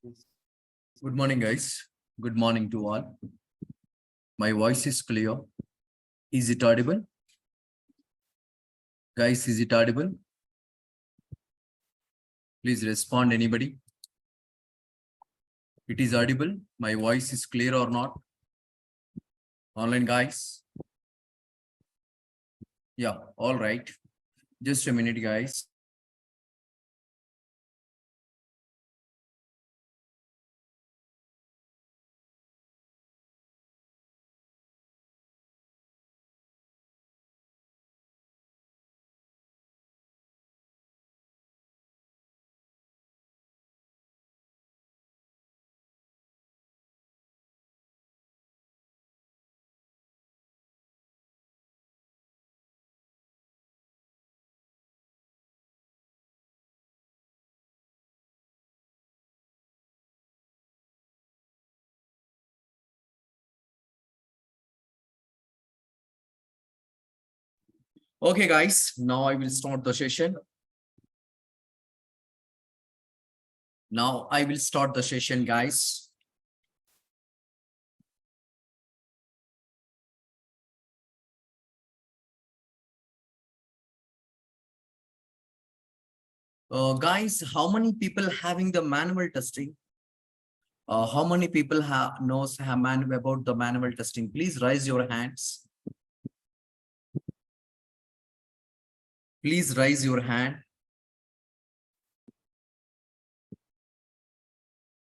Good morning, guys. Good morning to all. My voice is clear. Is it audible? Guys, is it audible? Please respond, anybody. It is audible. My voice is clear or not? Online guys. Yeah, all right. Just a minute, guys. Okay, guys. Now I will start the session. Guys. Guys, how many people having the manual testing? How many people knows about the manual testing? Please raise your hands. Please raise your hand.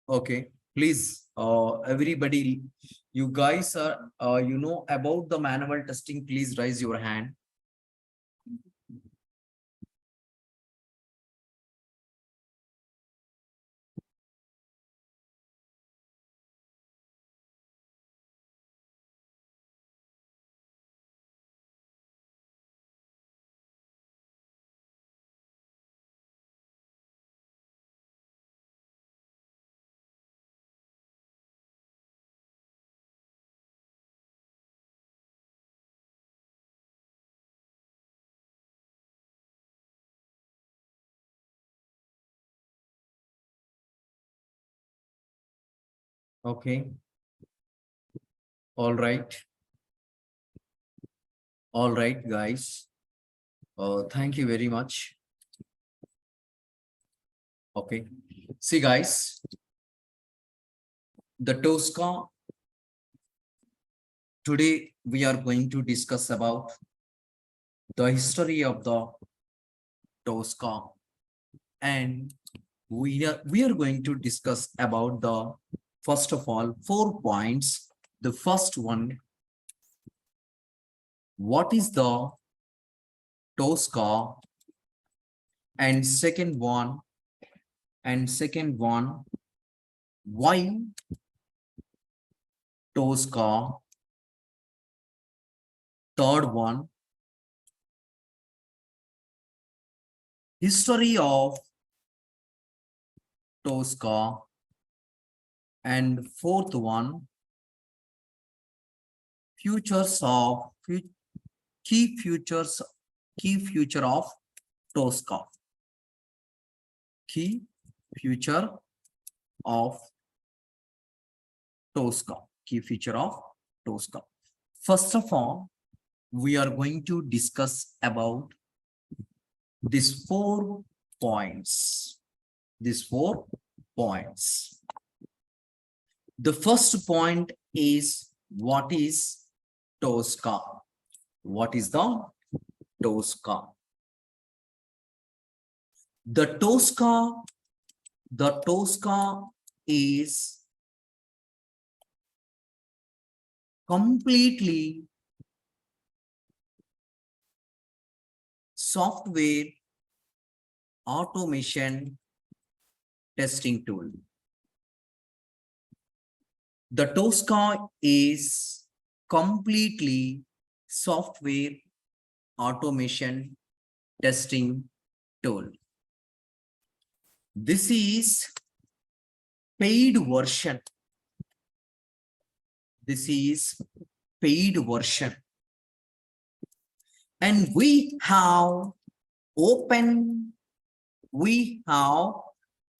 Okay, please, everybody, you guys are, you know about the manual testing, please raise your hand. Okay. All right. All right, guys. Thank you very much. Okay. See, guys, the Tosca. Today we are going to discuss about the history of the Tosca, and we are going to discuss about the first of all 4 points. The first one, what is the Tosca, and second one, why Tosca, third one, history of Tosca, and fourth one, key future of Tosca. Key future of Tosca. Key feature of Tosca. First of all, we are going to discuss about these 4 points. These 4 points. The first point is, what is Tosca? What is the Tosca? The Tosca is completely software automation testing tool. The Tosca is completely software automation testing tool. This is paid version. This is paid version. And we have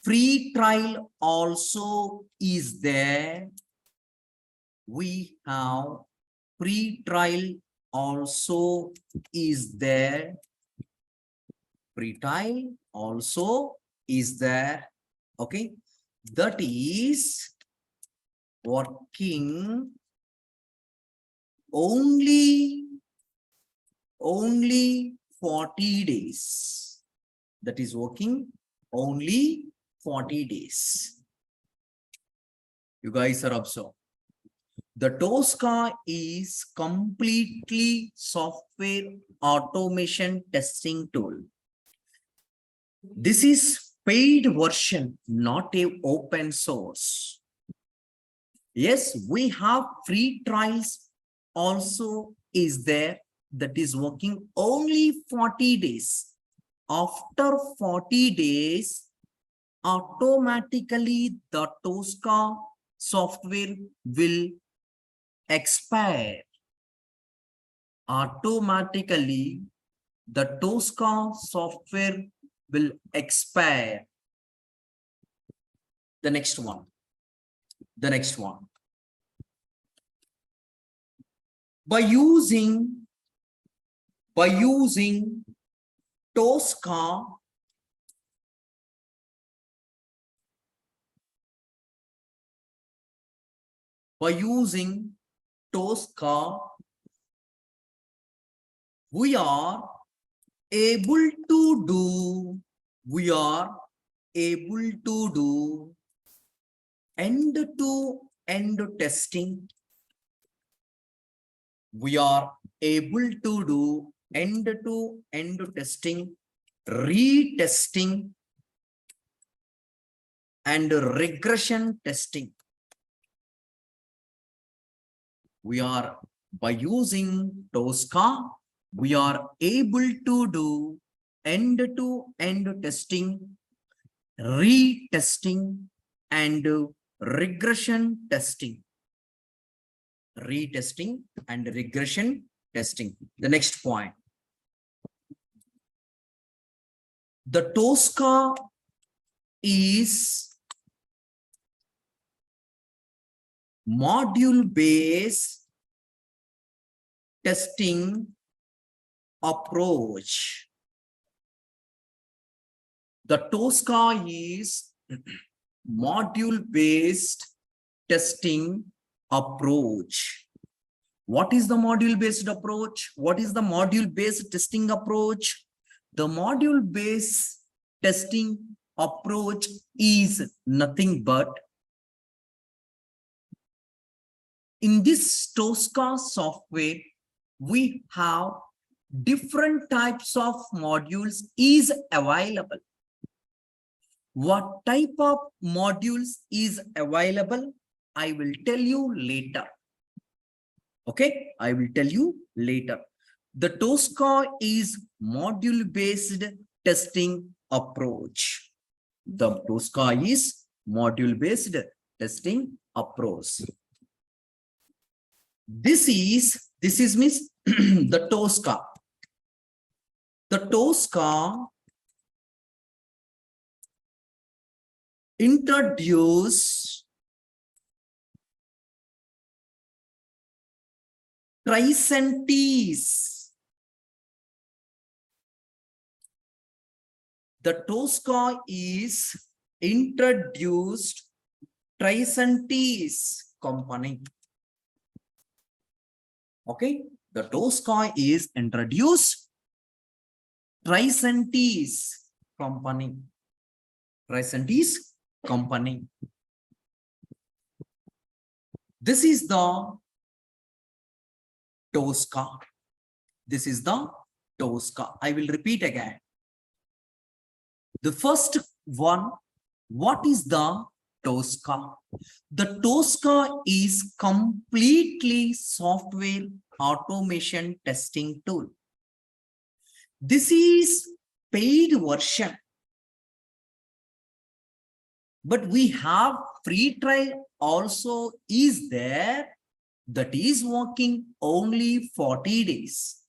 free trial also is there. We have free trial also is there. Free trial also is there. Okay, that is working only 40 days. That is working only 40 days. You guys are observed. The Tosca is completely software automation testing tool. This is paid version, not a open source. Yes, we have free trials also is there, that is working only 40 days. After 40 days, automatically the Tosca software will expire. Automatically, the Tosca software will expire. The next one. The next one. By using Tosca, we are able to do end-to-end testing. We are able to do end-to-end testing, retesting, and regression testing. We are, by using Tosca, we are able to do end-to-end testing, retesting, and regression testing. Retesting and regression testing. The next point. The Tosca is module-based testing approach. The Tosca is module-based testing approach. What is the module-based approach? What is the module-based testing approach? The module-based testing approach is nothing but, in this Tosca software, we have different types of modules is available. What type of modules is available? I will tell you later. Okay, I will tell you later. The Tosca is module-based testing approach. The Tosca is module-based testing approach. This is means the Tosca. The Tosca introduce tricentennies. The Tosca is introduced tricentennies company. Okay, the Tosca is introduced tricentennies company. Tricentennies company. This is the Tosca. This is the Tosca. I will repeat again. The first one, what is the Tosca? The Tosca is completely software automation testing tool. This is paid version, but we have free trial also is there, that is working only 40 days.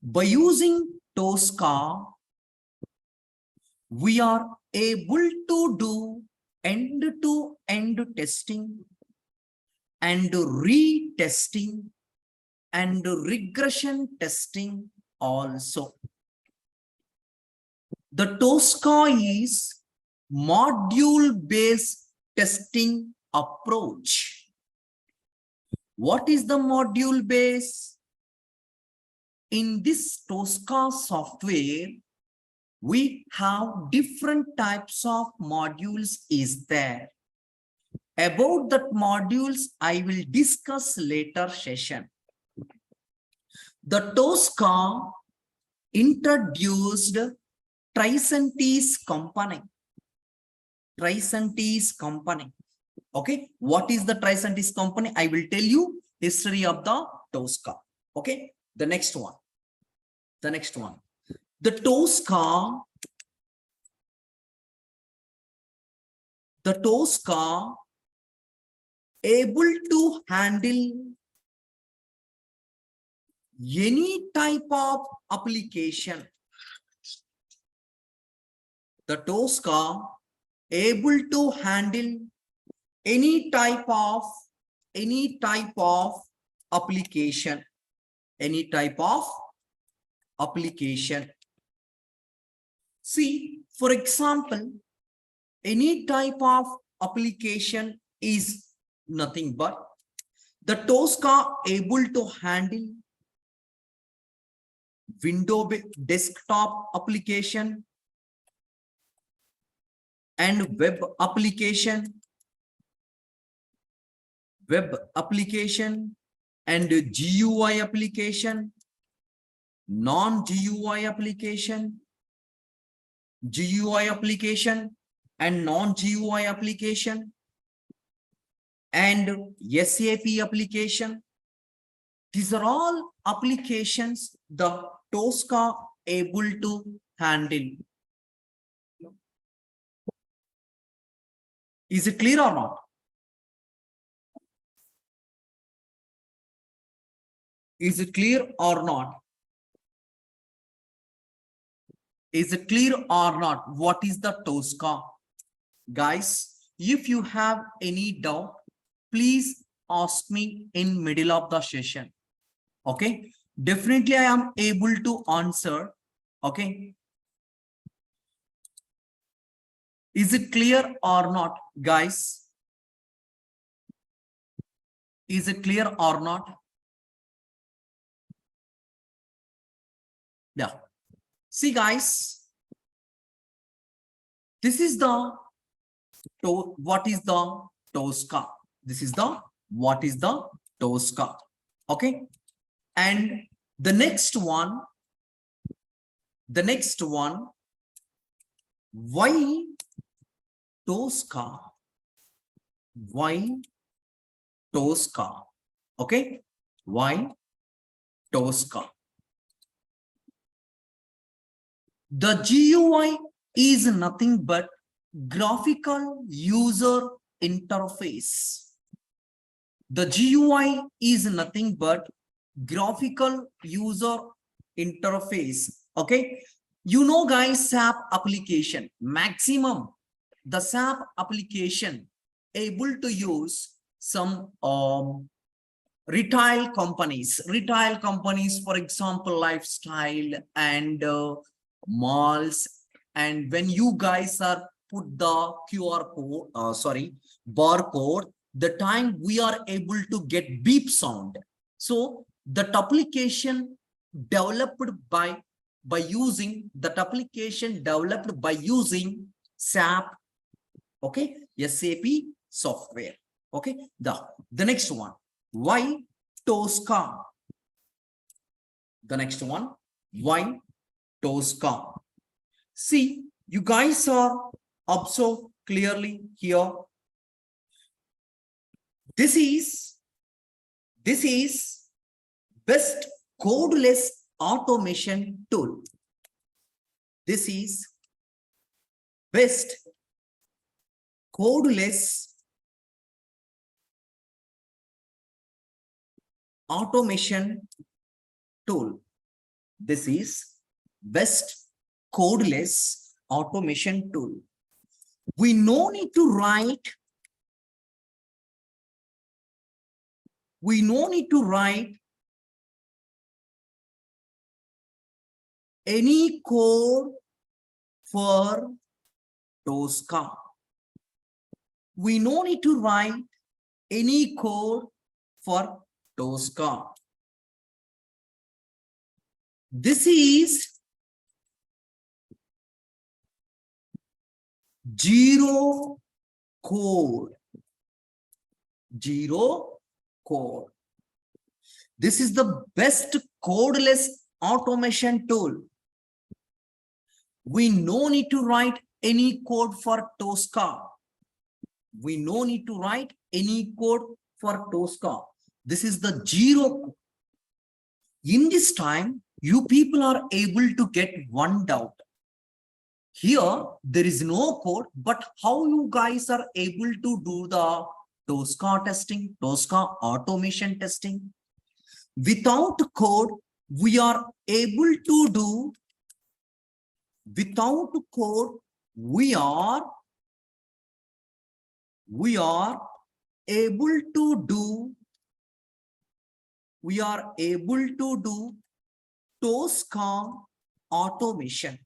By using Tosca, we are able to do end-to-end testing and retesting and regression testing also. The Tosca is module-based testing approach. What is the module base? In this Tosca software, we have different types of modules is there. About that modules, I will discuss later session. The Tosca introduced Tricentis component. Tricentis component. Okay, what is the Tricentis component? I will tell you history of the Tosca. Okay, the next one. The next one. The Tosca able to handle any type of application. The Tosca able to handle any type of application. Any type of application. See, for example, any type of application is nothing but the Tosca able to handle window desktop application and web application and GUI application, non-GUI application, GUI application and non-GUI application and SAP application. These are all applications the Tosca able to handle. Is it clear or not? Is it clear or not? Is it clear or not? What is the Tosca? Guys, if you have any doubt, please ask me in middle of the session. Okay, definitely I am able to answer. Okay, is it clear or not, guys? Is it clear or not? Yeah. See, guys, this is the what is the Tosca? This is the what is the Tosca? Okay, and the next one, why Tosca? Why Tosca? Okay, why Tosca? The GUI is nothing but graphical user interface. The GUI is nothing but graphical user interface. Okay, you know, guys, SAP application maximum, the SAP application able to use some retail companies, for example, lifestyle and malls. And when you guys are put the QR code, barcode, the time we are able to get beep sound. So that application developed by using SAP, okay, SAP software. Okay, the next one, why Tosca? The next one, why Tosca? See, you guys are observe clearly here. This is best codeless automation tool. This is best codeless automation tool. This is best codeless automation tool. We no need to write. We no need to write any code for Tosca. We no need to write any code for Tosca. This is zero code. Zero code. This is the best codeless automation tool. We no need to write any code for Tosca. We no need to write any code for Tosca. This is the zero. In this time, you people are able to get one doubt. Here, there is no code, but how you guys are able to do the Tosca testing, Tosca automation testing? Without code, we are able to do. Without code, we are able to do. We are able to do Tosca automation.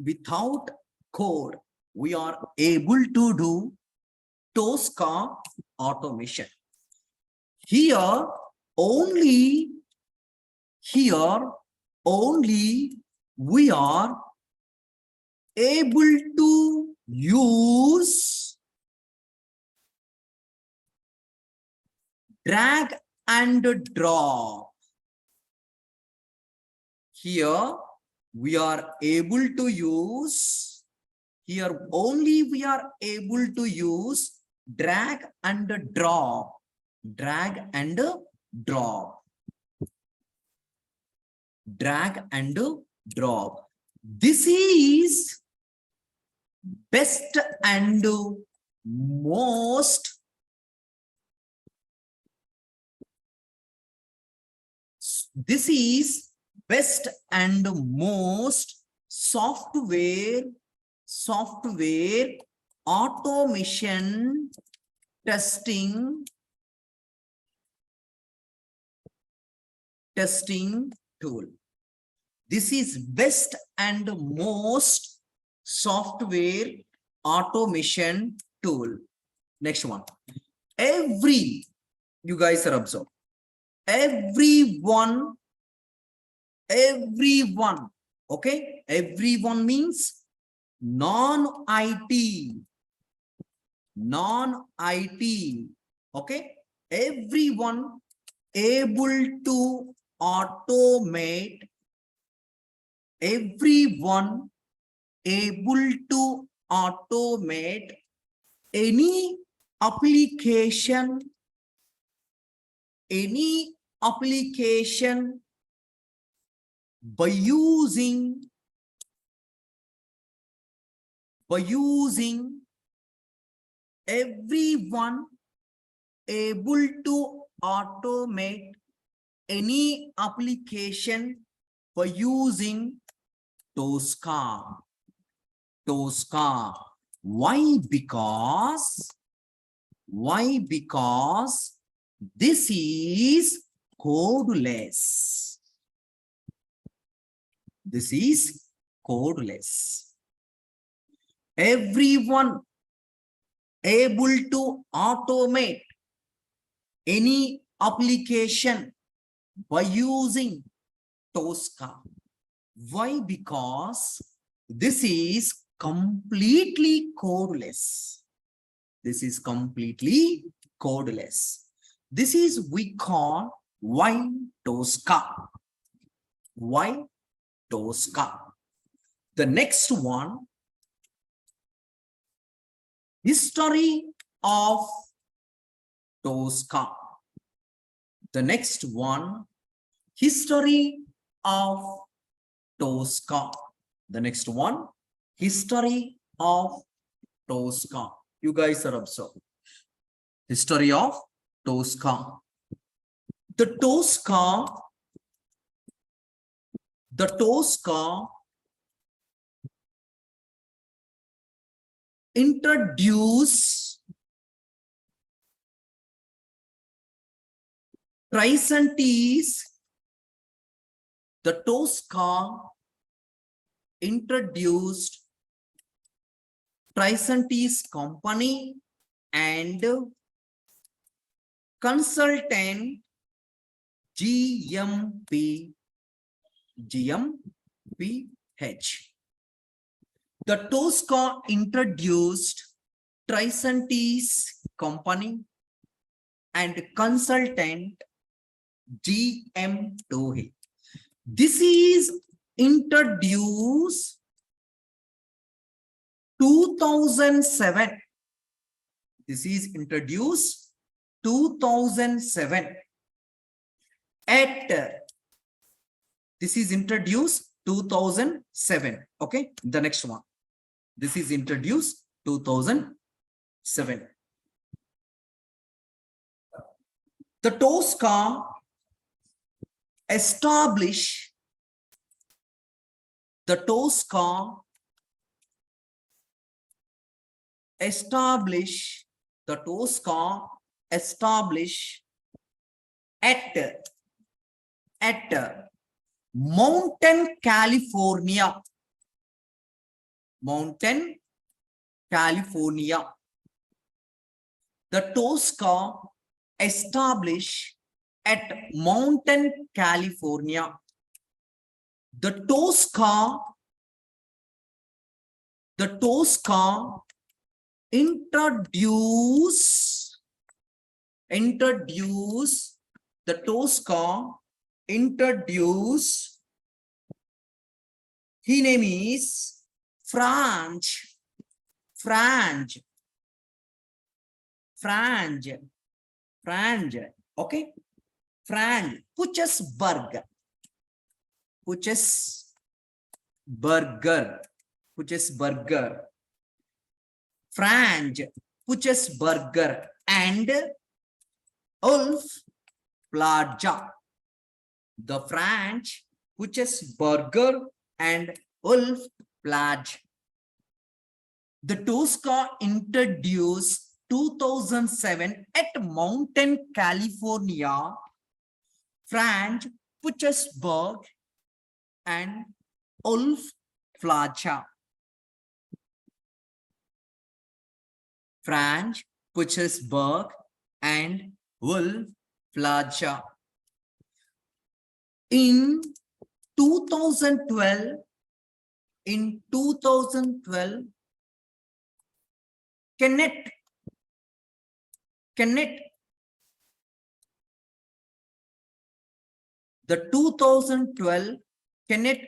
Without code, we are able to do Tosca automation. Here only we are able to use drag and drop. Here we are able to use, here only we are able to use drag and drop. Drag and drop. Drag and drop. This is best and most best and most software automation testing tool. This is best and most software automation tool. Next one. You guys are observed. Everyone, okay? Everyone means non-IT, okay? Everyone able to automate, everyone able to automate any application by using everyone able to automate any application by using Tosca. Why? Because this is codeless. This is codeless. Everyone able to automate any application by using Tosca. Why? Because this is completely codeless. This is completely codeless. This is we call why Tosca. Why Tosca? The next one, history of Tosca. The next one, history of Tosca. The next one, history of Tosca. You guys are observed. History of Tosca. The Tosca introduce Tricentis, the Tosca introduced Tricentis company and consultant GMPH. The Tosca introduced Tricentis company and consultant GM2H. This is introduced 2007. This is introduced 2007 at this is introduced 2007. Okay, the next one. This is introduced 2007. The Tosca established at Mountain, California. The Tosca established at Mountain, California. The Tosca introduce his name is Franz, okay, Franz Puchesberger, Franz Puchesberger and Ulf Plaza. The Franz Puchesberger and Ulf Plaza. The Tosca introduced 2007 at Mountain, California. Franz Puchesberger and Ulf Plaza. Franz Puchesberger and Ulf Plaza. In 2012, Kenneth the 2012 Kenneth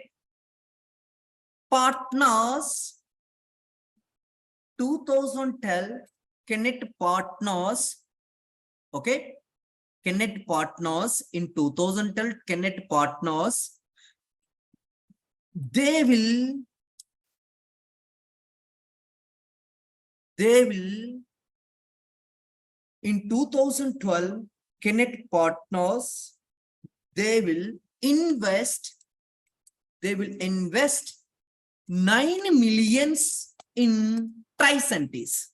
Partners 2012 Kenneth Partners, okay, Kenneth Partners in 2012 Kenneth Partners, they will in 2012 Kenneth Partners, they will invest 9 millions in Tricentis.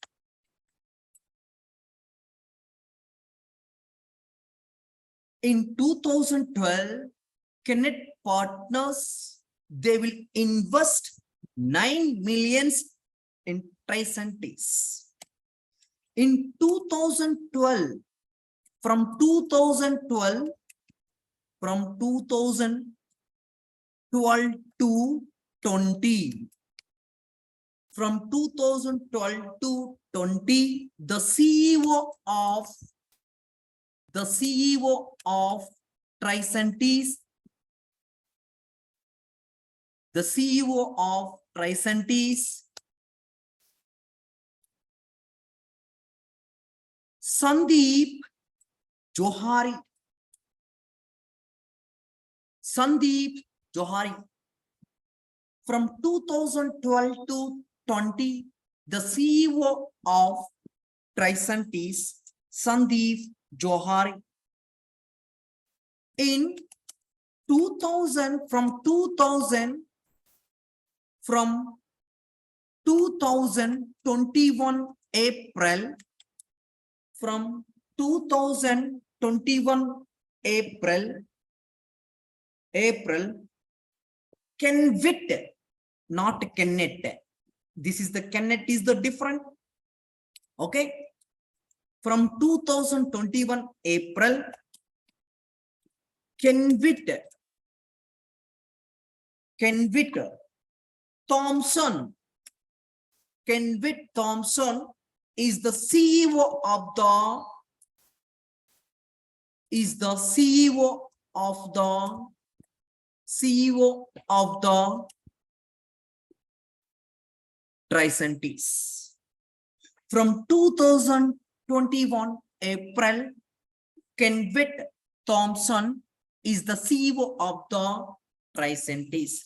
In 2012, Kenneth Partners, they will invest 9 millions in Tricentis. In 2012, from 2012 to 20, from 2012 to 20, the CEO of Tricentis, Sandeep Johari, from 2012 to 20, the CEO of Tricentis, Sandeep Johari. In 2000, from 2021 April, from 2021 April, Kenvit, not Kennet. This is the Kennet is the different. Okay. From 2021 April, Kenvit Thompson. Kenvit Thompson is the CEO of the Tricentis. From 2021 April, Kenvit Thompson is the CEO of the Tricentis.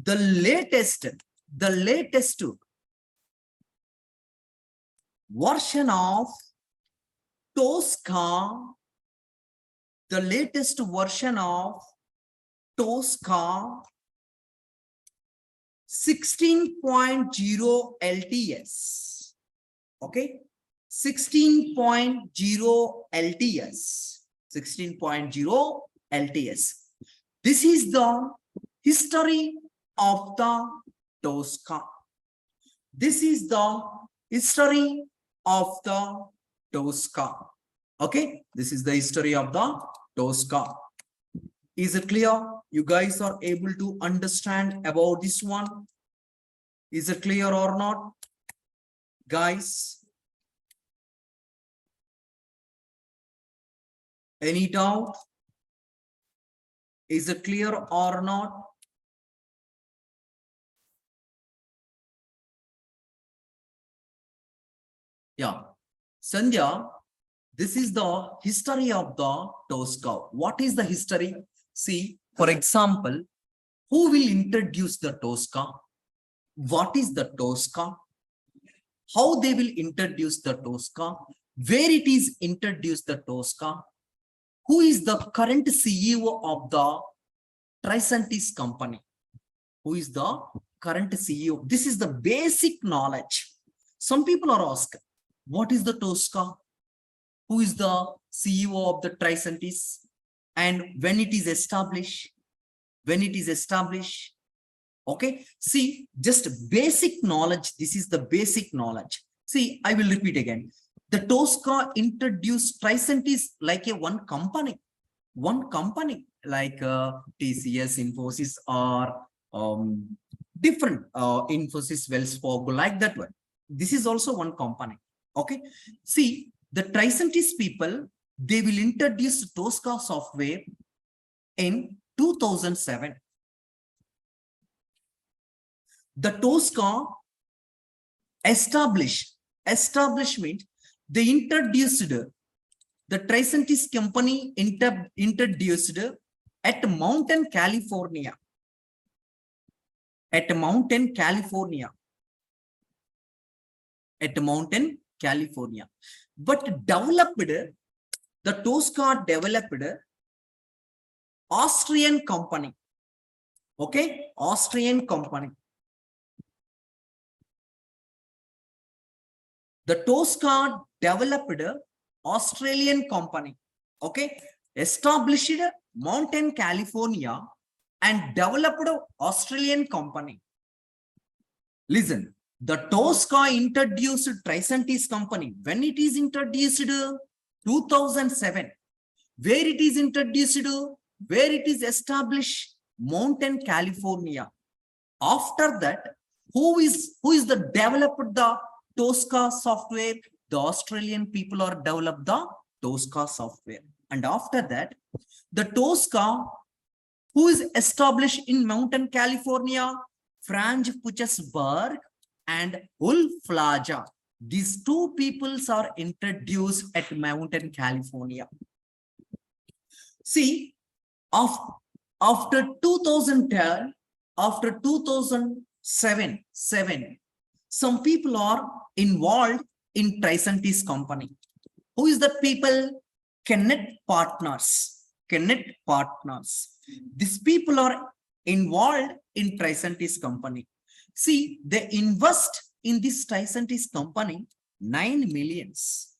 The latest version of Tosca, 16.0 LTS. Okay, 16.0 LTS. This is the history of the Tosca. This is the history of the Tosca. Okay, this is the history of the Tosca. Is it clear? You guys are able to understand about this one? Is it clear or not, guys? Any doubt? Is it clear or not? Yeah, Sandhya, this is the history of the Tosca. What is the history? See, for example, who will introduce the Tosca? What is the Tosca? How they will introduce the Tosca? Where it is introduced the Tosca? Who is the current CEO of the Tricentis company? Who is the current CEO? This is the basic knowledge. Some people are asked, what is the Tosca? Who is the CEO of the Tricentis? And when it is established? Okay, see, just basic knowledge. This is the basic knowledge. See, I will repeat again. The Tosca introduced Tricentis like a one company like TCS, Infosys, or different Infosys, Wells Fargo, like that one. This is also one company. Okay, see, the Tricentis people, they will introduce Tosca software in 2007. The Tosca establishment, they introduced the Tricentis company introduced at Mountain, California. At Mountain, California. But the Tosca developed Austrian company. Okay, Austrian company. The Tosca developed Australian company. Okay, established Mountain, California, and developed Australian company. Listen, the Tosca introduced Tricentis company. When it is introduced 2007. Where it is introduced? Where it is established? Mountain, California. After that, who is the developed the Tosca software? The Australian people are developed the Tosca software. And after that, the Tosca, who is established in Mountain, California? Franz Puchesberg and Ulf Laja. These two peoples are introduced at Mountain, California. See, after 2010, after 2007, some people are involved in Tricentis company. Who is the people? Kennet partners. These people are involved in Tricentis company. See, they invest in this Tricentis company 9 millions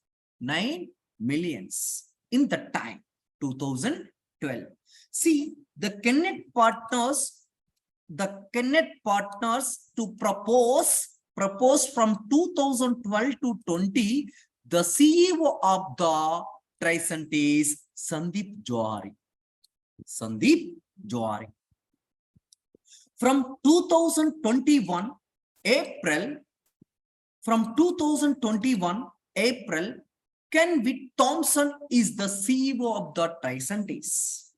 in the time 2012. See, the Kenneth partners to propose from 2012 to 20, the CEO of the Tricentis, Sandeep Johari. Sandeep Johari. From 2021 April, Ken Witt Thompson is the CEO of the Tricentis.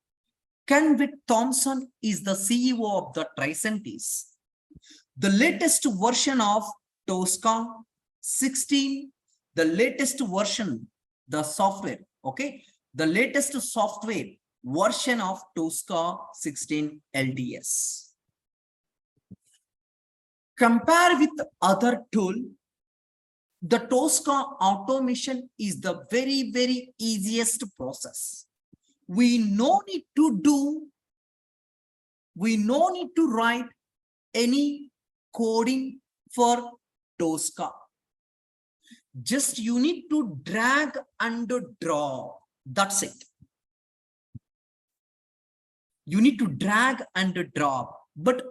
Ken Witt Thompson is the CEO of the Tricentis. The latest version of Tosca 16, the latest version, the software, okay? The latest software version of Tosca 16 LTS. Compare with other tool, the Tosca automation is the very easiest process. We no need to write any coding for Tosca. Just you need to drag and drop. That's it. You need to drag and drop. But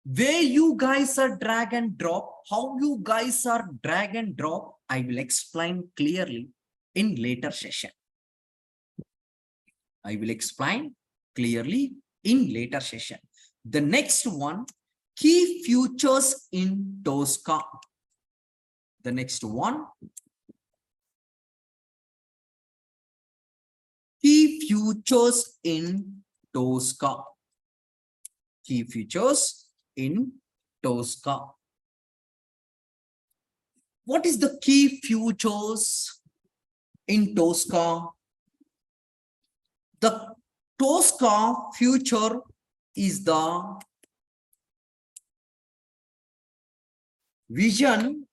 where you guys are drag and drop, how you guys are drag and drop, I will explain clearly in later session. I will explain clearly in later session. The next one, key features in Tosca. The next one, key features in Tosca. Key features in Tosca. What is the key features in Tosca? The Tosca feature is the Vision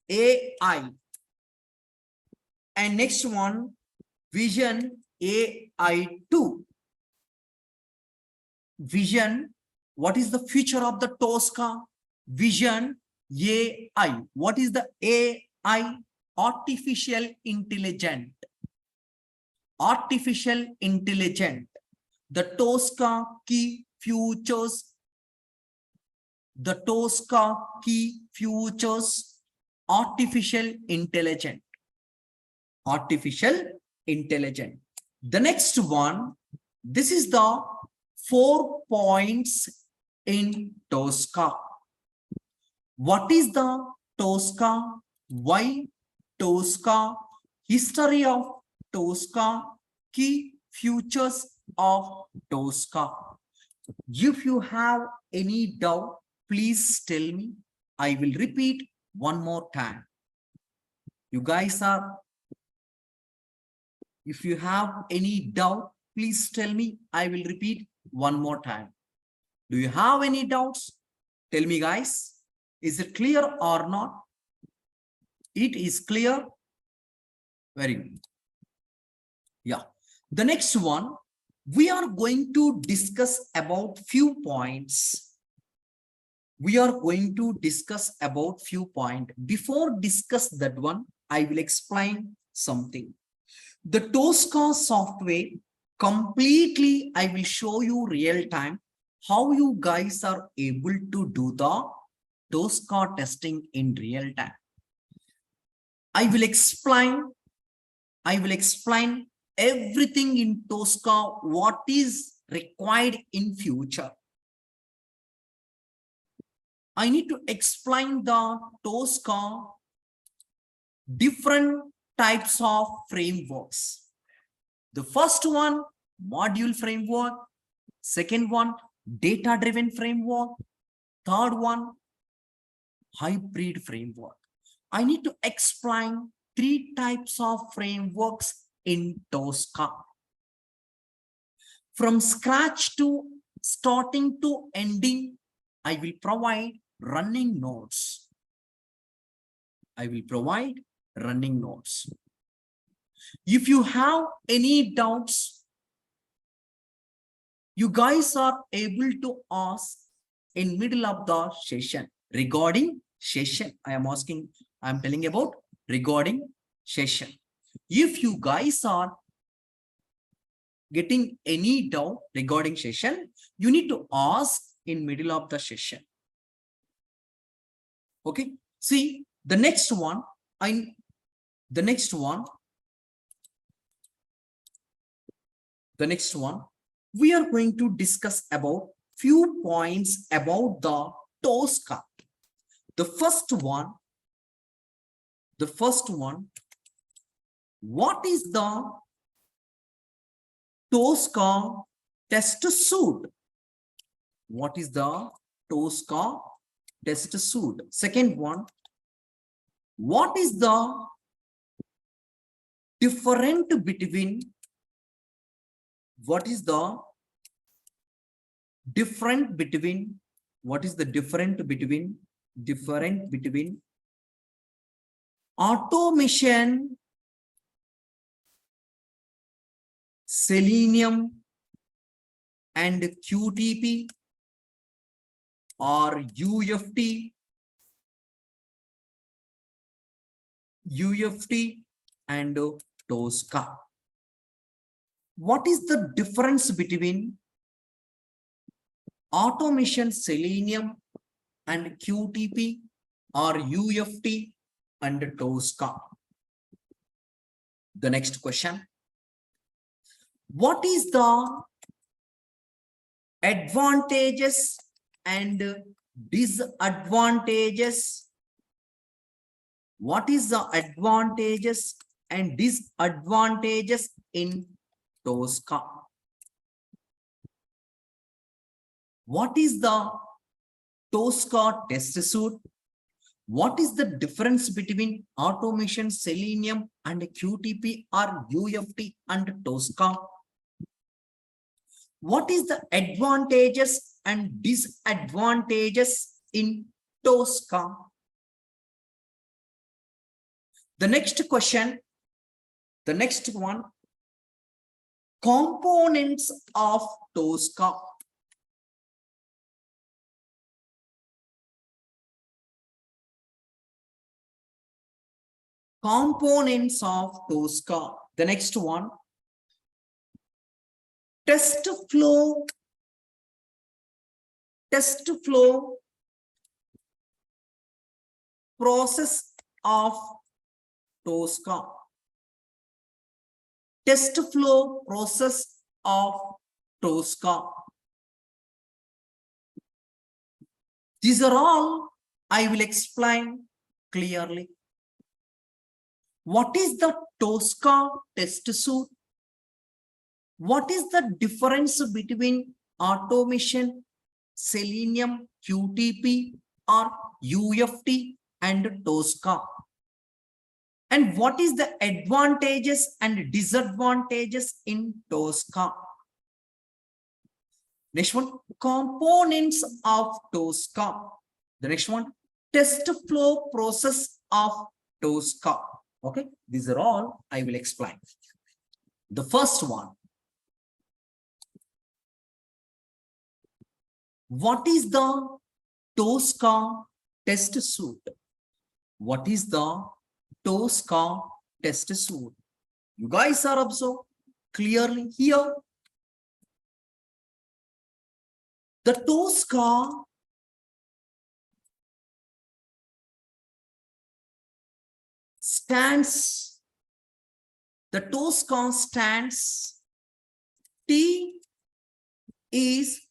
AI, and next one, Vision AI 2. Vision, what is the feature of the Tosca? Vision AI. What is the AI? Artificial intelligence. Artificial intelligence. The Tosca key features. The Tosca key features. Artificial intelligence. Artificial intelligence. The next one, this is the 4 points in Tosca. What is the Tosca? Why Tosca? History of Tosca. Key features of Tosca. If you have any doubt, please tell me. I will repeat one more time. You guys are, if you have any doubt, please tell me. I will repeat one more time. Do you have any doubts? Tell me, guys. Is it clear or not? It is clear. Very good. Yeah. The next one, we are going to discuss about few points. We are going to discuss about few points. Before discuss that one, I will explain something. The Tosca software completely, I will show you real time how you guys are able to do the Tosca testing in real time. I will explain everything in Tosca, what is required in future. I need to explain the Tosca different types of frameworks. The first one, module framework. Second one, data-driven framework. Third one, hybrid framework. I need to explain 3 types of frameworks in Tosca. From scratch to starting to ending, I will provide running notes. I will provide running notes. If you have any doubts, you guys are able to ask in middle of the session. Regarding session, I am asking, I am telling about regarding session. If you guys are getting any doubt regarding session, you need to ask in middle of the session. Okay, see the next one. The next one, we are going to discuss about few points about the Tosca. The first one, what is the Tosca test suit? What is the Tosca test suit? Second one, what is the difference between automation, selenium and QTP or UFT and Tosca? What is the difference between automation, selenium and QTP or UFT and Tosca? The next question, what is the advantages and disadvantages? What is the advantages and disadvantages in Tosca? What is the Tosca test suit? What is the difference between automation, selenium and QTP or UFT and Tosca? What is the advantages and disadvantages in Tosca? The next question, the next one, components of Tosca. Components of Tosca. The next one, test flow process of Tosca. Test flow process of Tosca. These are all I will explain clearly. What is the Tosca test suit? What is the difference between automation, selenium, QTP or UFT and Tosca? And what is the advantages and disadvantages in Tosca? Next one, components of Tosca. The next one, test flow process of Tosca. Okay, these are all I will explain. The first one, what is the Tosca test suit? What is the Tosca test suit? You guys are observed clearly here. The Tosca stands, T is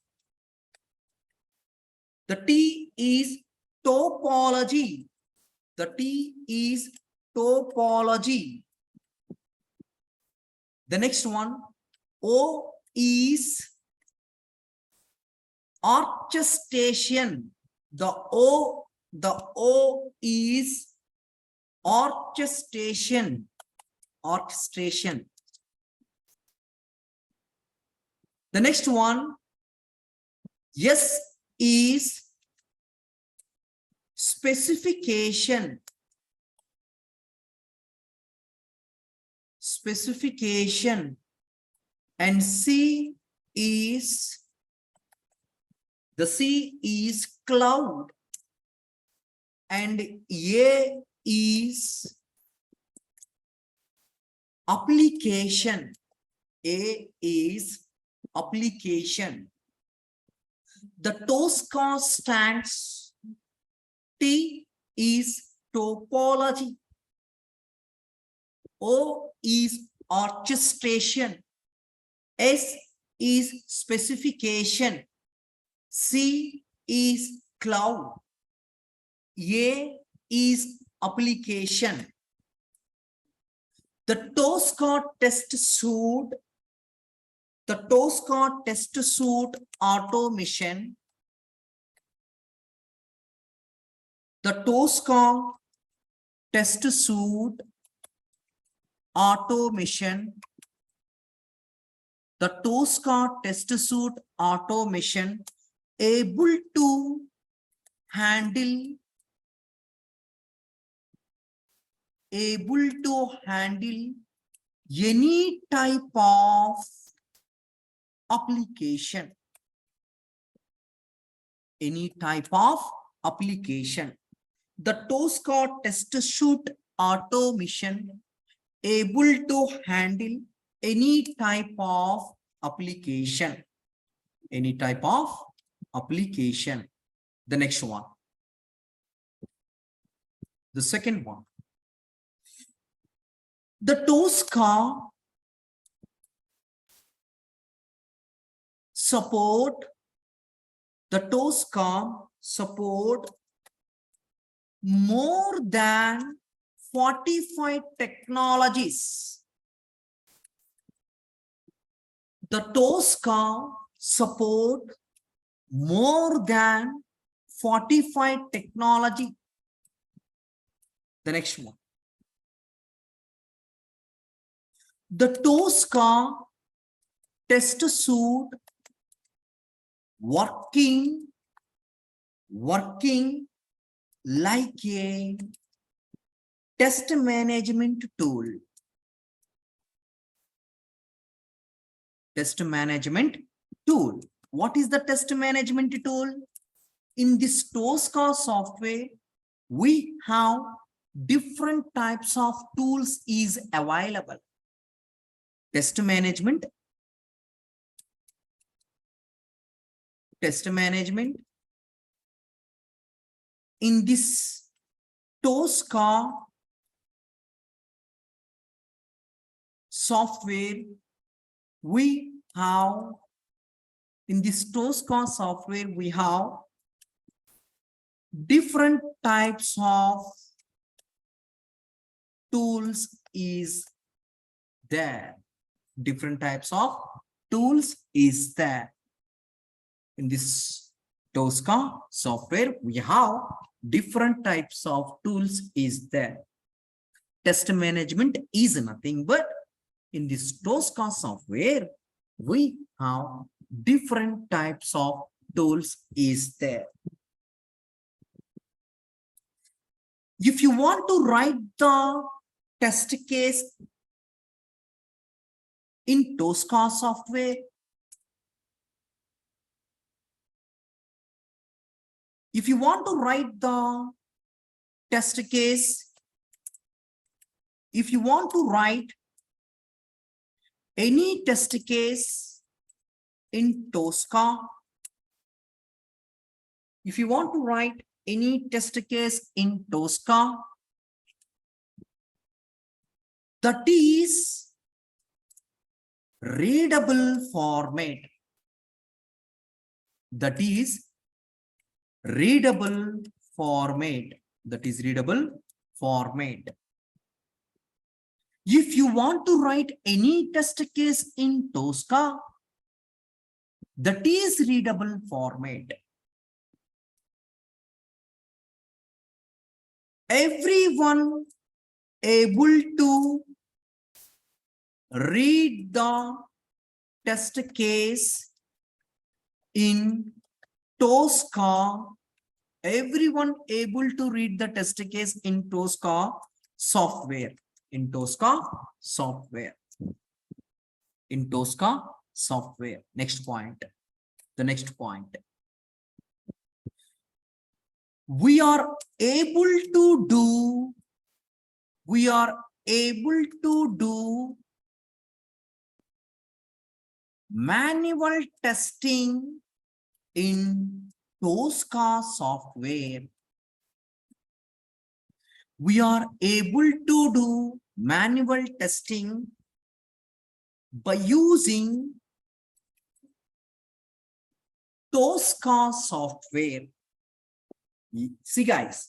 topology. The T is topology. The next one, O is orchestration. The O is orchestration. The next one, S is specification. And C is The C is cloud. And A is application. A is application. The Tosca stands. T is topology. O is orchestration. S is specification. C is cloud. A is application. The Tosca test suite, automation, the Tosca test suite automation, the Tosca test suite automation able to handle any type of application. Any type of application. The Tosca test suite automation able to handle any type of application. Any type of application. The next one. The second one. The Tosca support more than 45 technologies. The Tosca support more than 45 technology. The next one. The Tosca test suite working like a test management tool. Test management tool. What is the test management tool? In this Tosca software, we have different types of tools is available. Test management. In this Tosca software, we have different types of tools is there. Different types of tools is there. In this Tosca software, we have different types of tools is there. Test management is nothing but in this Tosca software, we have different types of tools is there. If you want to write the test case in Tosca software, if you want to write the test case, if you want to write any test case in Tosca, if you want to write any test case in Tosca, that is readable format. That is readable format. If you want to write any test case in Tosca, that is readable format. Everyone able to read the test case in Tosca. Everyone able to read the test case in Tosca software. In Tosca software. Next point. The next point. we are able to do, we are able to do manual testing in Tosca software. We are able to do manual testing by using Tosca software. See guys,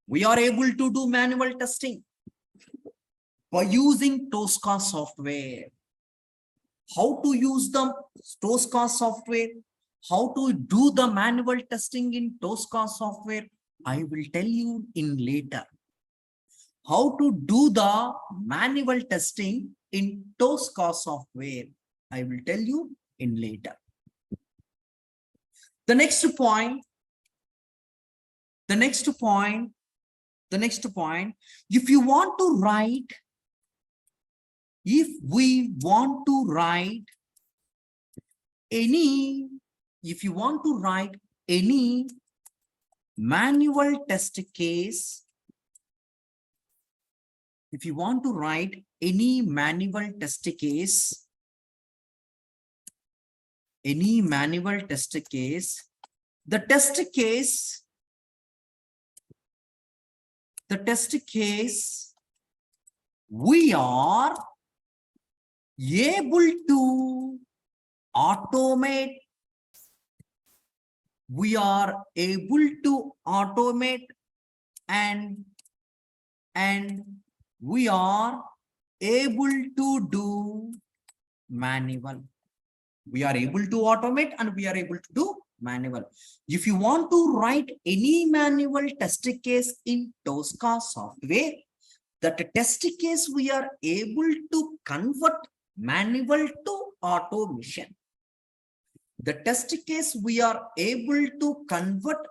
we are able to do manual testing by using Tosca software. How to use the Tosca software? How to do the manual testing in Tosca software? I will tell you in later. How to do the manual testing in Tosca software? I will tell you in later. The next point, if you want to write, if we want to write any, if you want to write any manual test case, if you want to write any manual test case, any manual test case, the test case we are able to automate, we are able to automate and we are able to do manual. We are able to automate and we are able to do manual. If you want to write any manual test case in Tosca software, that test case we are able to convert manual to automation. The test case we are able to convert,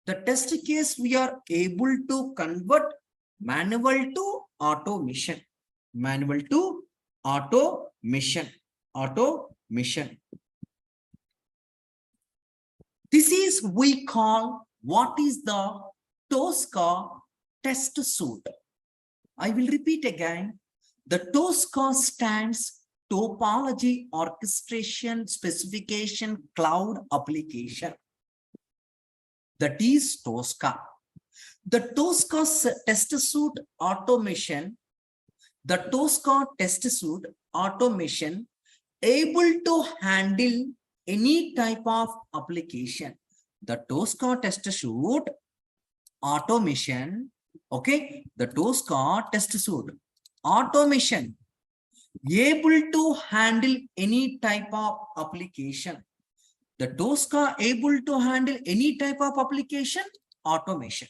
the test case we are able to convert manual to automation, manual to automation, automation. This is we call what is the Tosca test suite. I will repeat again. The Tosca stands topology, orchestration, specification, cloud application. That is Tosca. The Tosca test suite automation, the Tosca test suite automation able to handle any type of application. The Tosca test suite automation, okay, the Tosca test suite automation able to handle any type of application. The Tosca able to handle any type of application, automation,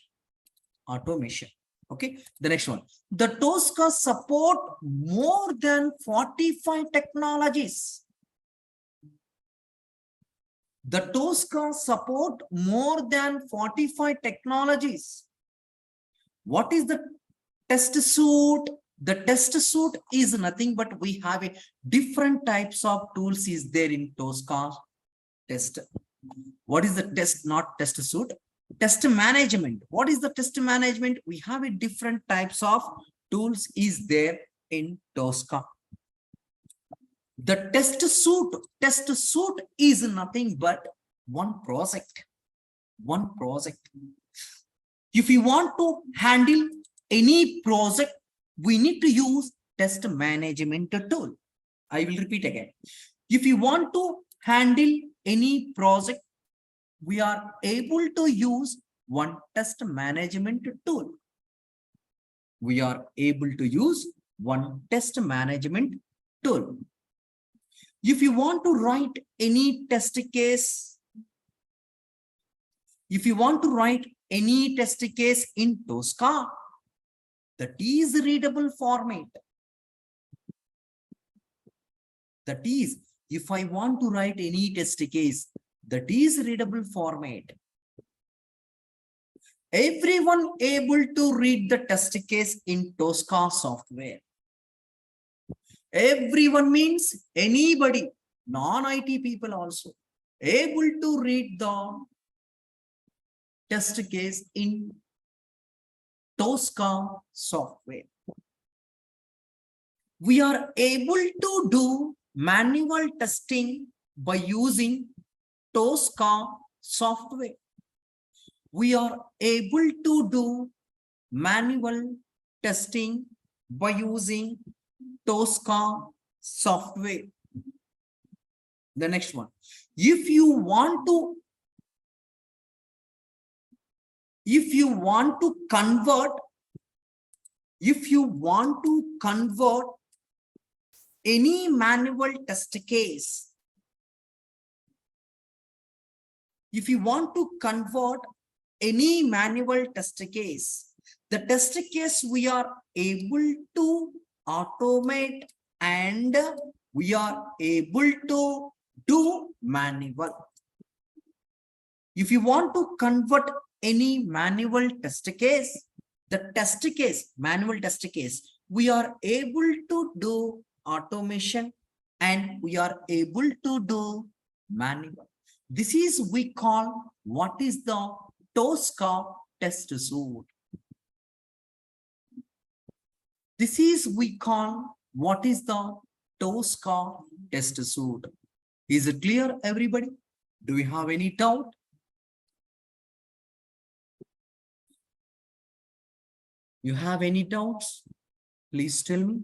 automation. Okay, the next one. The Tosca support more than 45 technologies. The Tosca support more than 45 technologies. What is the test suite? The test suite is nothing but we have a different types of tools is there in Tosca test. What is the test, not test suite? Test management. What is the test management? We have a different types of tools is there in Tosca. The test suite is nothing but one project. One project. If you want to handle any project, we need to use test management tool. I will repeat again. If you want to handle any project, we are able to use one test management tool. We are able to use one test management tool. If you want to write any test case, if you want to write any test case in Tosca, that is readable format. That is, if I want to write any test case, that is readable format. Everyone able to read the test case in Tosca software. Everyone means anybody, non-IT people also able to read the test case in Tosca software. We are able to do manual testing by using Tosca software. We are able to do manual testing by using Tosca software. The next one, if you want to convert any manual test case, if you want to convert any manual test case, the test case we are able to automate and we are able to do manual. If you want to convert any manual test case, the test case, manual test case, we are able to do automation and we are able to do manual. This is we call what is the Tosca test suite. This is we call what is the Tosca test suite. Is it clear, everybody? Do we have any doubt? You have any doubts? Please tell me.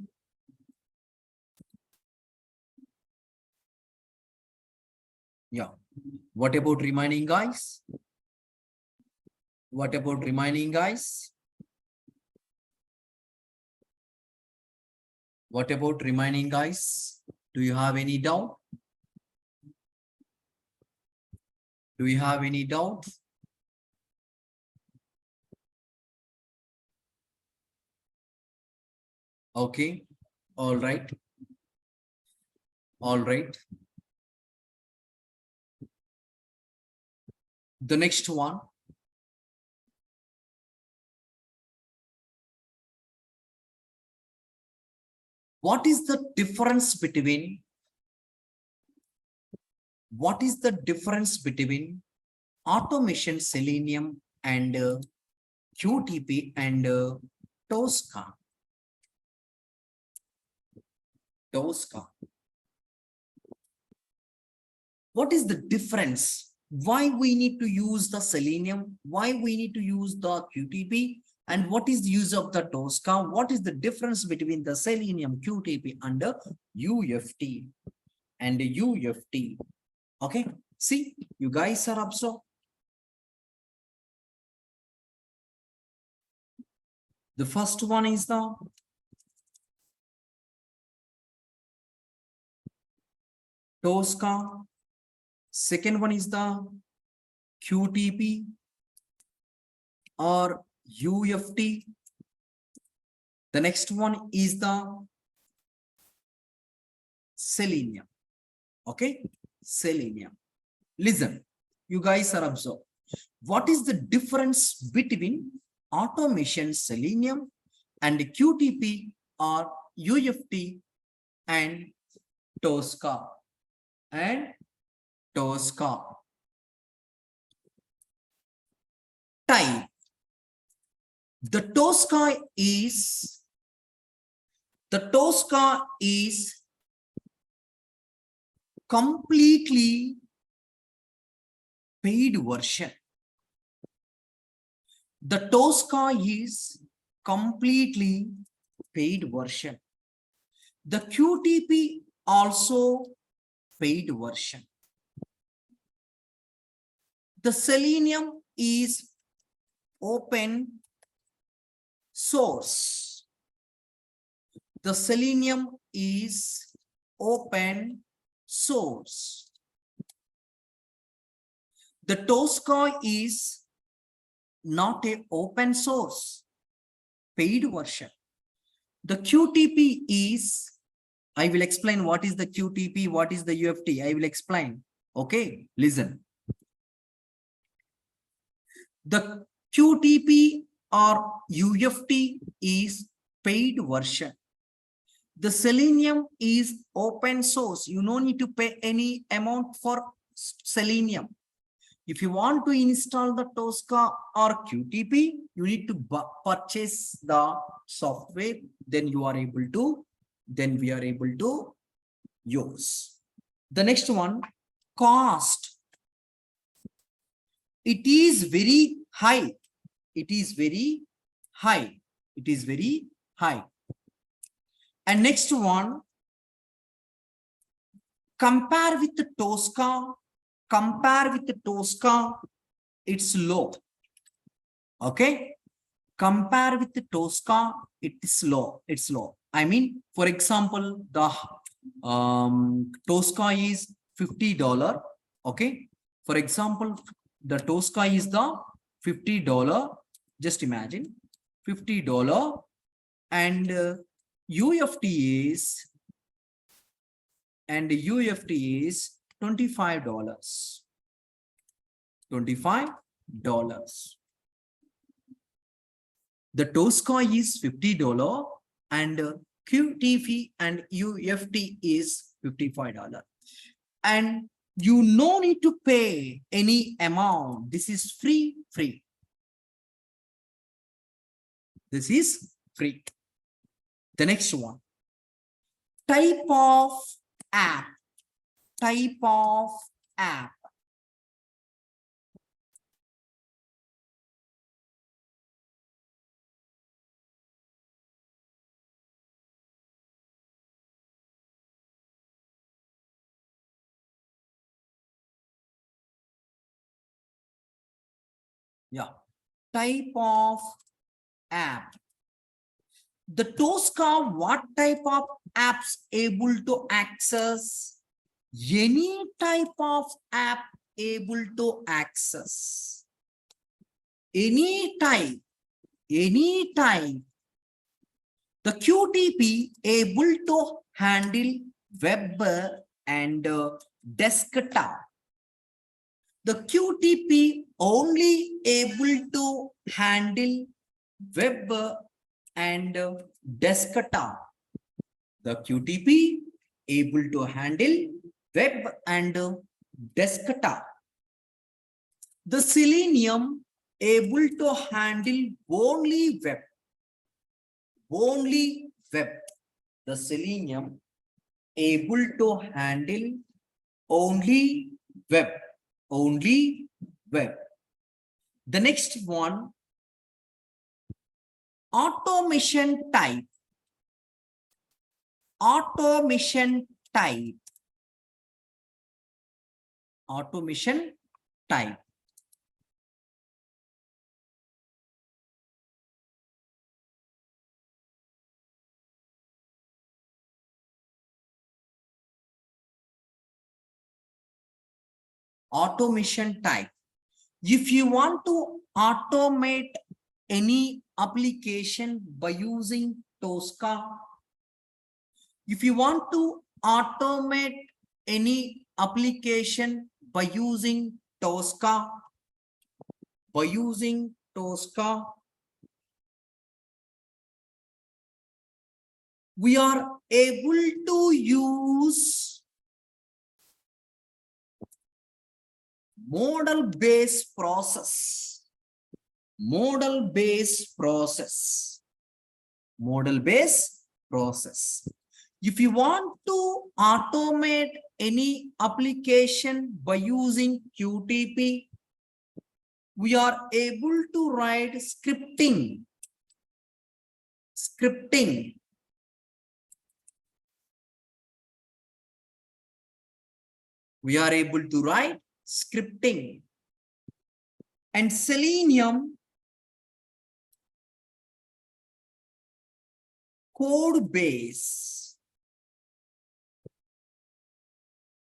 Yeah. What about remaining guys? What about remaining guys? What about remaining guys? Do you have any doubt? Do you have any doubt? Okay. All right. All right. The next one. What is the difference between automation Selenium and QTP and Tosca? What is the difference? Why we need to use the Selenium? Why we need to use the QTP? And what is the use of the Tosca? What is the difference between the Selenium, QTP and the UFT and the UFT? Okay, see, you guys are observed. The first one is the Tosca. Second one is the QTP or UFT. The next one is the Selenium. Okay, Selenium. Listen, you guys are observed. What is the difference between automation Selenium and QTP or UFT and Tosca? Type. The Tosca is completely paid version. The Tosca is completely paid version. The QTP also paid version. The Selenium is open source. The Selenium is open source. The Tosca is not a open source, paid version. The QTP is, I will explain what is the QTP, what is the UFT. I will explain. Okay, listen. The QTP or UFT is paid version. The Selenium is open source. You don't need to pay any amount for Selenium. If you want to install the Tosca or QTP, you need to purchase the software. Then you are able to, then we are able to use. The next one, cost. It is very high. It is very high. It is very high. And next one, compare with the Tosca. Compare with the Tosca, it's low. Okay. Compare with the Tosca, it is low. It's low. I mean, for example, the Tosca is $50. Okay. For example, the Tosca is the $50. Just imagine $50 and UFT is $25. $25. The Tosca is $50 and QTP and UFT is $55. And you no need to pay any amount. This is free. This is free. The next one, type of app. Type of app. Yeah, type of app. The Tosca, what type of apps able to access? Any type of app able to access. Any type. The QTP able to handle web and desktop. The QTP only able to handle web and desktop. The QTP able to handle web and desktop. The Selenium able to handle only web. Only web. The Selenium able to handle only web. Only web. The next one, automation type. Automation type. Automation type. Automation type. If you want to automate any application by using Tosca, if you want to automate any application by using Tosca, we are able to use model-based process. Model-based process. Model-based process. If you want to automate any application by using QTP, we are able to write scripting. Scripting. We are able to write scripting. And Selenium code base.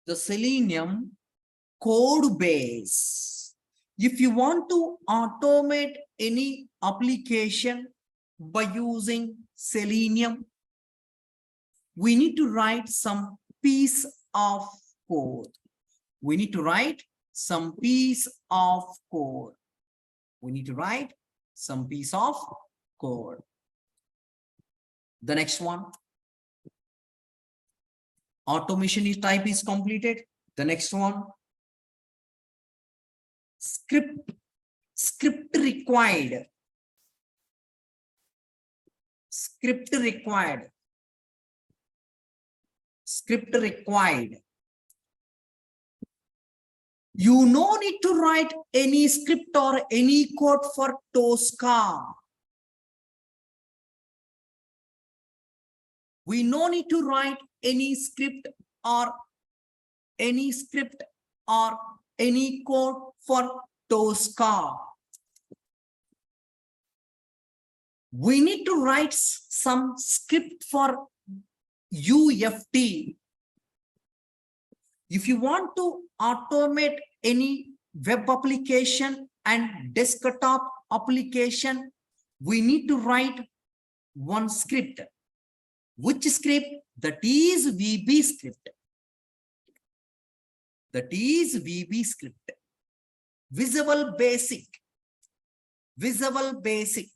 The Selenium code base. If you want to automate any application by using Selenium, we need to write some piece of code. We need to write some piece of code. We need to write some piece of code. The next one, automation type is completed. The next one, Script required. Script required. Script required. You no need to write any script or any code for Tosca. We no need to write any script or any code for Tosca. We need to write some script for UFT. If you want to automate any web application and desktop application, we need to write one script. Which script? That is VB script. That is VB script. Visual Basic. Visual Basic.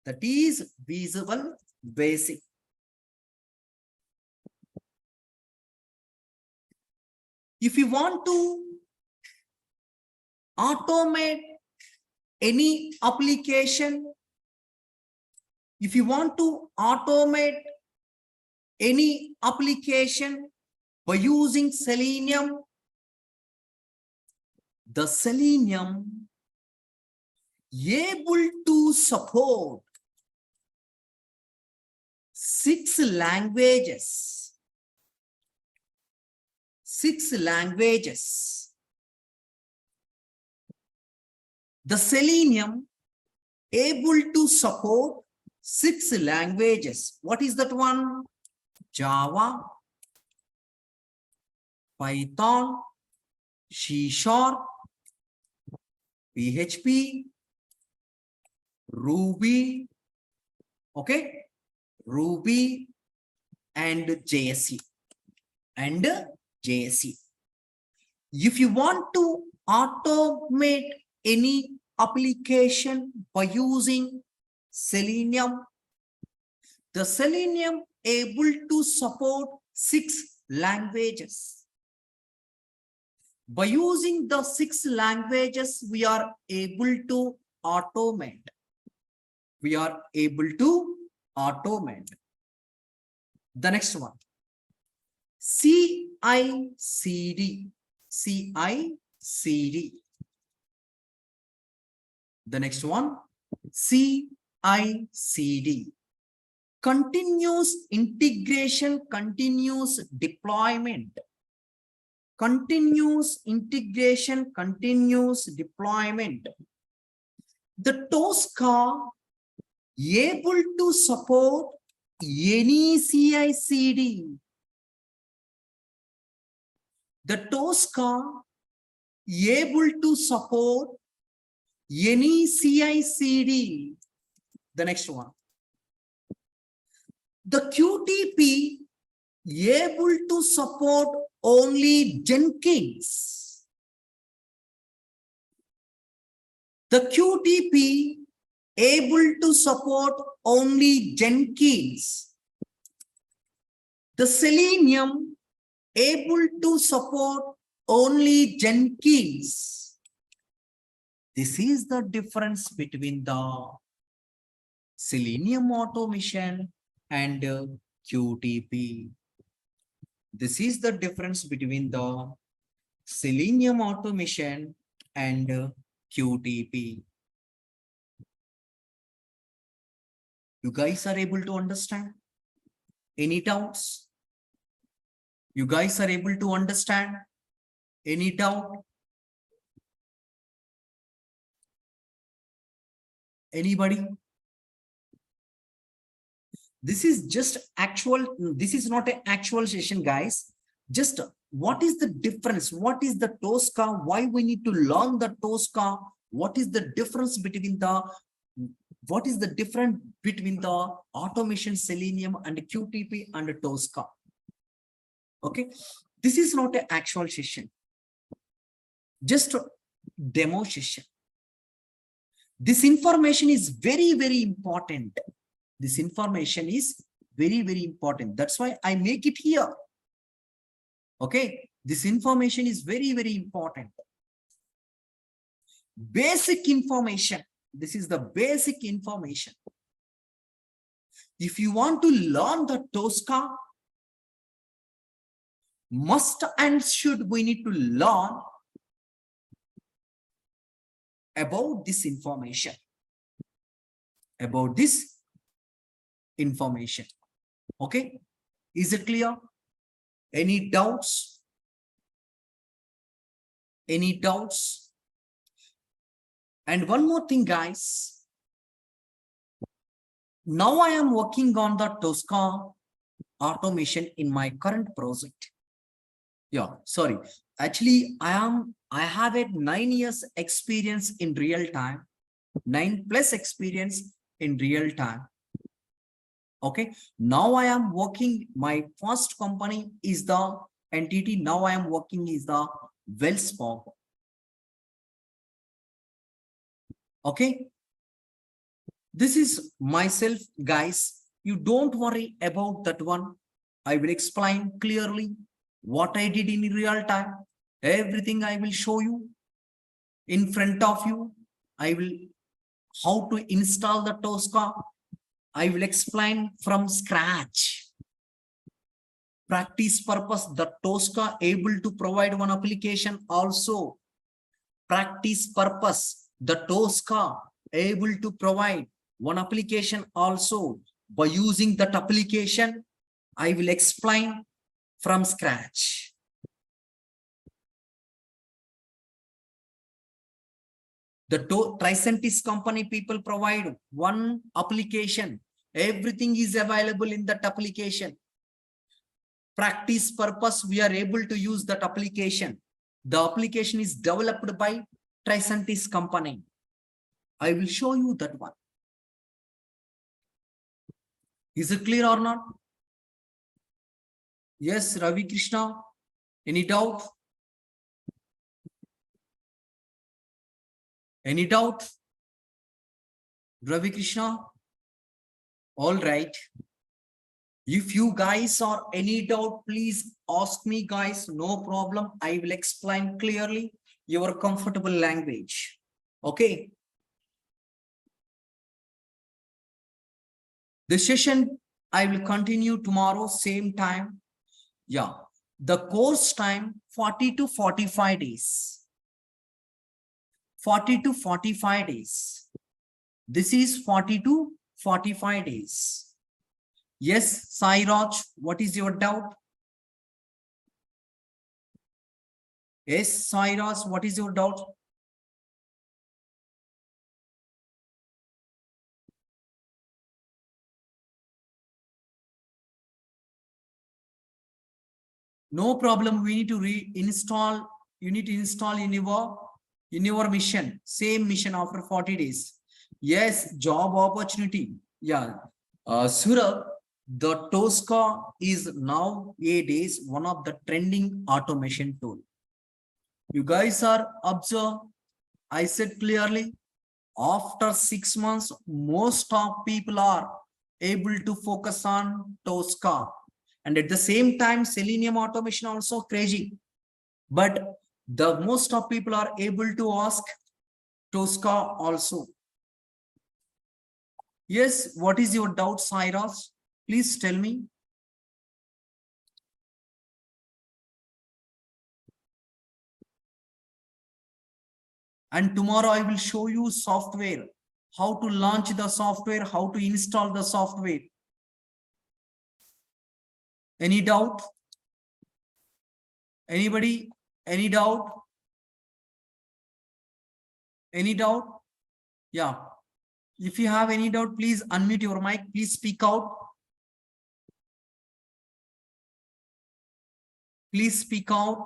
That is Visual Basic. If you want to automate any application, if you want to automate any application by using Selenium, the Selenium able to support 6 languages. 6 languages. The Selenium able to support 6 languages. What is that one? Java, Python, C#, PHP, Ruby, okay, Ruby and JSE. If you want to automate any application by using Selenium, the Selenium able to support 6 languages. By using the 6 languages, we are able to automate. We are able to automate. The next one. CI/CD. CI/CD. The next one. CI/CD. Continuous integration, continuous deployment. Continuous integration, continuous deployment. The Tosca able to support any CI/CD. The Tosca able to support any CI/CD. The next one. The QTP able to support only Jenkins. The QTP able to support only Jenkins. The Selenium able to support only Jenkins. This is the difference between the Selenium automation and QTP. This is the difference between the Selenium automation and QTP. You guys are able to understand? Any doubts? You guys are able to understand? Any doubt? Anybody? This is just actual, this is not an actual session, guys. Just what is the difference? What is the Tosca? Why we need to learn the Tosca? What is the difference between the automation Selenium and QTP and Tosca? Okay, this is not an actual session, just a demo session. This information is very, very important. This information is very, very important. That's why I make it here. Okay, this information is very, very important. basic information. This is the basic information. If you want to learn the Tosca, must and should we need to learn about this information. About this information. Okay, is it clear? Any doubts? Any doubts? And one more thing, guys. Now I am working on the Tosca automation in my current project. Yeah, sorry. Actually, I have a 9 years experience in real time, 9+ experience in real time. Okay, now I am working, my first company is the entity, now I am working is the Wellspong. Okay, this is myself, guys. You don't worry about that one. I will explain clearly what I did in real time. Everything I will show you in front of you. I will how to install the Tosca. I will explain from scratch. Practice purpose, the Tosca able to provide one application also. Practice purpose, the Tosca able to provide one application also. By using that application, I will explain from scratch. The Tricentis company people provide one application. Everything is available in that application. Practice purpose, we are able to use that application. The application is developed by Tricentis company. I will show you that one. Is it clear or not? Yes, Ravi Krishna. Any doubt? Any doubt? Ravi Krishna? All right. If you guys are any doubt, please ask me, guys. No problem. I will explain clearly your comfortable language. Okay. The session I will continue tomorrow, same time. Yeah. The course time 40 to 45 days. 40 to 45 days. This is 40 to 45 days. Yes, Sairaj, what is your doubt? Yes, Sairaj, what is your doubt? No problem. We need to reinstall. You need to install in your mission. Same mission after 40 days. Yes, job opportunity. Yeah. Surab, the Tosca is nowadays one of the trending automation tool. You guys are observe. I said clearly, after 6 months, most of people are able to focus on Tosca. And at the same time, Selenium automation also crazy. But the most of people are able to ask Tosca also. Yes, what is your doubt, Cyrus? Please tell me. And tomorrow I will show you software, how to launch the software, how to install the software. Any doubt? Anybody? Any doubt? Any doubt? Yeah. If you have any doubt, please unmute your mic. Please speak out. Please speak out.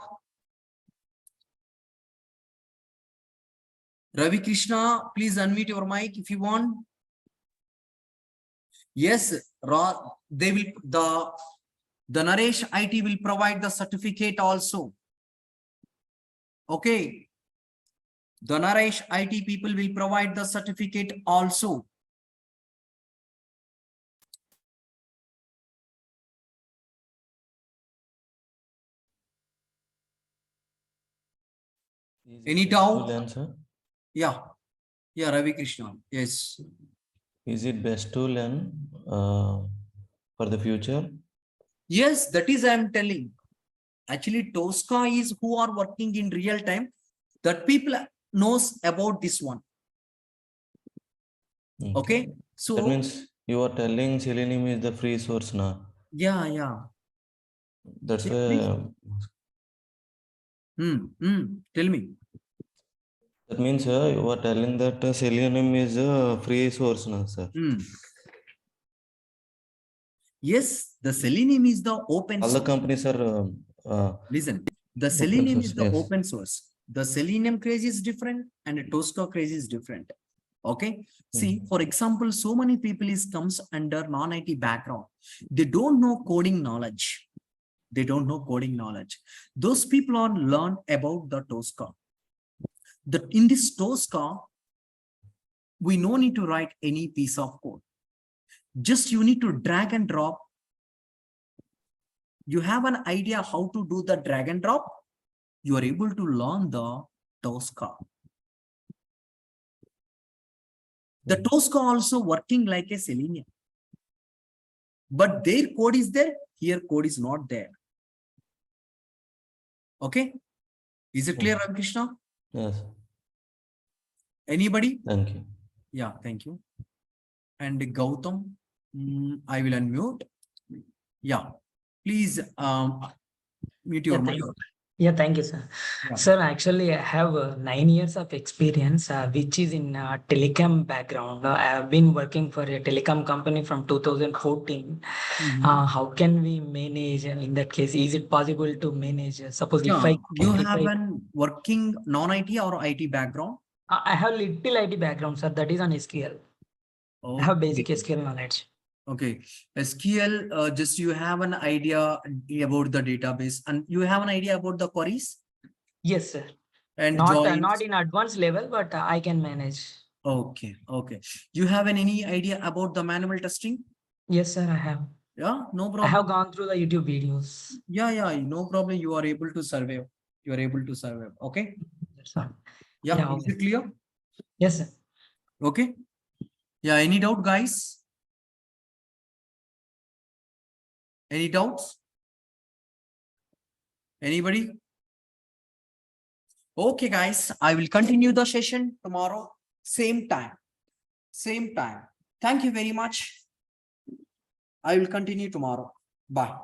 Ravi Krishna, please unmute your mic if you want. Yes, they will, the Naresh IT will provide the certificate also. Okay. The Naresh IT people will provide the certificate also. Any doubt? Yeah, yeah, Ravi Krishna. Yes. Is it best to learn for the future? Yes, that is I am telling. Actually, Tosca is who are working in real time. That people knows about this one. Okay. That So means you are telling selenium is the free source now. yeah, yeah. That's Yeah, please. why. Tell me. That means you are telling that selenium is a free source now, sir. Yes, the selenium is the open All the source. companies are Listen, the open selenium source. is the Yes. open source. The selenium craze is different and the Tosca craze is different. Okay. See, for example, so many people is comes under non-IT background. They don't know coding knowledge. They don't know coding knowledge. Those people are learned about the Tosca. In this Tosca, we no need to write any piece of code. Just you need to drag and drop. You have an idea how to do the drag and drop. You are able to learn the Tosca. The Tosca also working like a Selenium. But their code is there, here code is not there. Okay. Is it clear, Ramakrishna? Yes. Anybody? Thank you. Yeah, thank you. And Gautam, I will unmute. Yeah, please mute your mic. Yeah, thank you, sir. Yeah. Sir, actually, I have 9 years of experience, which is in telecom background. I have been working for a telecom company from 2014. How can we manage in that case? Is it possible to manage? Suppose Yeah, you if have I, an working non-IT or IT background? I have little IT background, sir. That is on SQL. I have basic Okay. SQL knowledge. Okay. SQL, just you have an idea about the database and you have an idea about the queries Yes, sir. and Not joins. in advanced level, but I can manage. Okay. Okay. You have any idea about the manual testing? Yes, sir. I have. Yeah, no I have problem. gone through the YouTube videos. Yeah, no problem. You are able to survive. You are able to survive. Okay. Yes, sir. Yeah, Yeah, is it clear? Yes, sir. Okay. Yeah, any doubt, guys? Any doubts? Anybody? Okay, guys, I will continue the session tomorrow. Same time. Same time. Thank you very much. I will continue tomorrow. Bye.